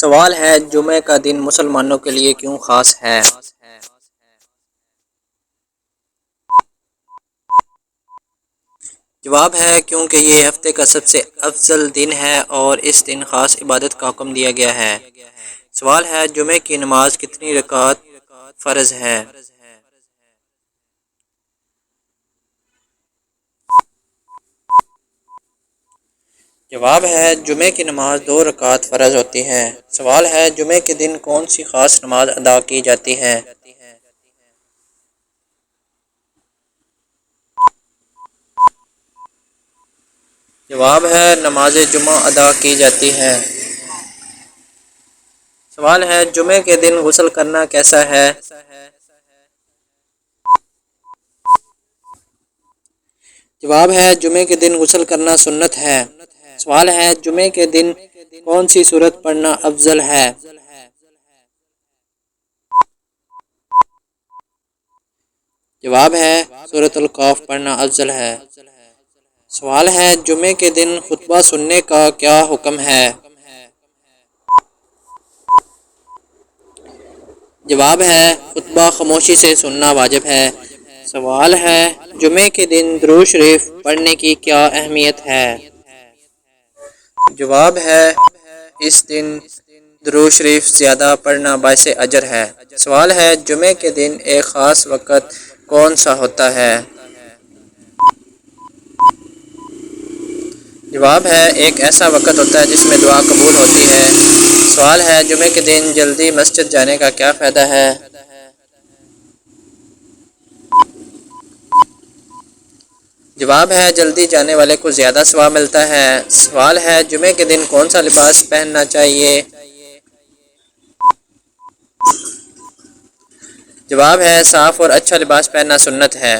سوال ہے جمعہ کا دن مسلمانوں کے لیے کیوں خاص ہے؟ جواب ہے کیونکہ یہ ہفتے کا سب سے افضل دن ہے اور اس دن خاص عبادت کا حکم دیا گیا ہے۔ سوال ہے جمعہ کی نماز کتنی رکعت فرض ہے؟ جواب ہے جمعہ کی نماز 2 رکعت فرض ہوتی ہے۔ سوال ہے جمعہ کے دن کون سی خاص نماز ادا کی جاتی ہے؟ جواب ہے نماز جمعہ ادا کی جاتی ہے۔ سوال ہے جمعہ کے دن غسل کرنا کیسا ہے؟ جواب ہے جمعہ کے دن غسل کرنا سنت ہے۔ سوال ہے جمعہ کے دن کون سی سورت پڑھنا افضل ہے؟ جواب ہے سورۃ القاف پڑھنا افضل ہے۔ سوال ہے جمعہ کے دن خطبہ سننے کا کیا حکم ہے؟ جواب ہے خطبہ خاموشی سے سننا واجب ہے۔ سوال ہے جمعہ کے دن درود شریف پڑھنے کی کیا اہمیت ہے؟ جواب ہے اس دن درود شریف زیادہ پڑھنا باعث اجر ہے۔ سوال ہے جمعہ کے دن ایک خاص وقت کون سا ہوتا ہے؟ جواب ہے ایک ایسا وقت ہوتا ہے جس میں دعا قبول ہوتی ہے۔ سوال ہے جمعہ کے دن جلدی مسجد جانے کا کیا فائدہ ہے؟ جواب ہے جلدی جانے والے کو زیادہ ثواب ملتا ہے۔ سوال ہے جمعہ کے دن کون سا لباس پہننا چاہیے؟ جواب ہے صاف اور اچھا لباس پہننا سنت ہے۔